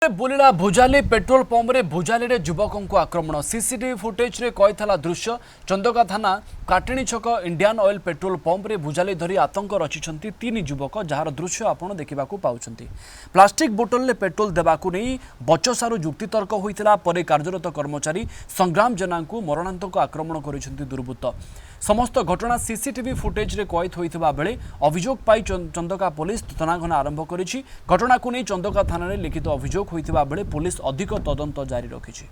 बुलिला भुजाली petrol pump रे भुजाली रे युवकों को आक्रमण सीसीटीवी फुटेज रे कईथला दृश्य चंदका थाना काटिणी छक इंडियन ऑयल पेट्रोल पंप रे भुजाली धरी आतंक रचिछंती तीन युवक जार दृश्य आपण देखा पाउछंती। प्लास्टिक बोतल रे पेट्रोल देबाकू नहीं बचसारू युक्तितर्क होइतिला परे कार्यरत कर्मचारी संग्राम जेना को मरणांतक आक्रमण करिसेंती दुर्बृत्त। समस्त घटना सीसीटीवी फुटेज रे कैद होइथिबा बेले अभियोग पाई चंदका पुलिस तनाघना आरंभ करिछि। घटना को नहीं चंदका थाना रे लिखित अभियोग होइथिबा बेले पुलिस अधिक तदंत जारी रखिछि।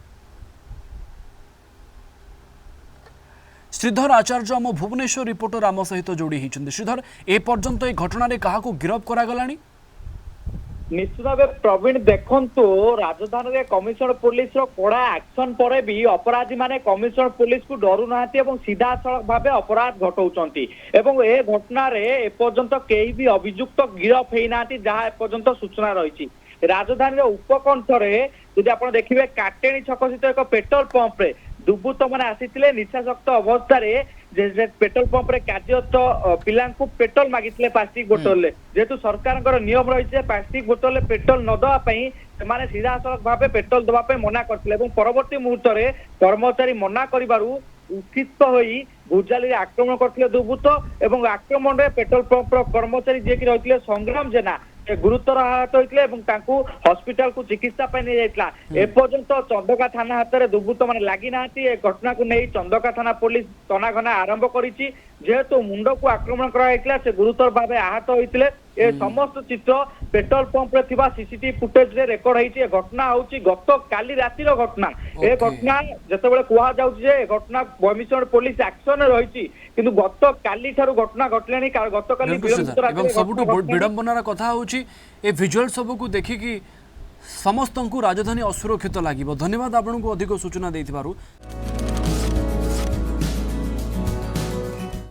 श्रीधर आचार्य आम भुवनेश्वर रिपोर्टर आम सहित जोड़ी होइछन्ति। श्रीधर ए पर्यंत ए घटना रे काहाकू गिरफ करा गलानी? निश्चित भाव प्रवीण देखु राजधानी में कमिशनर पुलिस कड़ा एक्शन पर भी अपराधी माने कमिशनर पुलिस को डरू ना सीधा सड़क भाव अपराध घटाऊं ए घटना एपर्यंत कई भी अभियुक्त गिरफ होना जहाँ एपर्यंत सूचना रही। राजधानी उपकंठरे जदि आप देखिए काटेणी छक स्थित एक पेट्रोल पंप रे दुर्बृत्त मैंने आसी निशाशक्त अवस्था पेट्रोल पंप रे कार्यरत पिला पेट्रोल मागी प्लास्टिक बोतल जेहेतु सरकार नियम रही प्लास्टिक बोतल पेट्रोल न दवाई से सीधा सड़क भाव पेट्रोल दवाई मना करते परवर्ती मुहूर्त में कर्मचारी मना करू उत्थित होई भुजाली आक्रमण करते दुर्बृत्त और आक्रमण में पेट्रोल पंप कर्मचारी जी रही संग्राम जेना गुरुतर आहत होते हस्पिटाल को चिकित्सा नहीं जाता। एपर्यंत चंदका थाना हाथ में दुर्बृत्त मैंने लगी ना घटना को नहीं चंदका थाना पुलिस तनाघना आरंभ करिछि। जेहेतु मुंड को आक्रमण करा से गुरुतर भाव आहत होते ए समस्त चित्र पेट्रोल पंप रे थिबा सीसीटीवी फुटेज रे रेकर्ड होईछि। घटना होछि गत काली रातिर घटना। ए घटना जतेबेले कुहा जाउछि जे घटना कमिशनर पुलिस एक्शन रहिछि किंतु गत काली थारु घटना घटलेनी गत काली विलंबित रातिर एवं सबुठु विडंबनार कथा होछि ए विजुअल सब को देखिकी समस्त को राजधानी असुरक्षित लागिबो। धन्यवाद आपन को अधिक सूचना देथिबारु।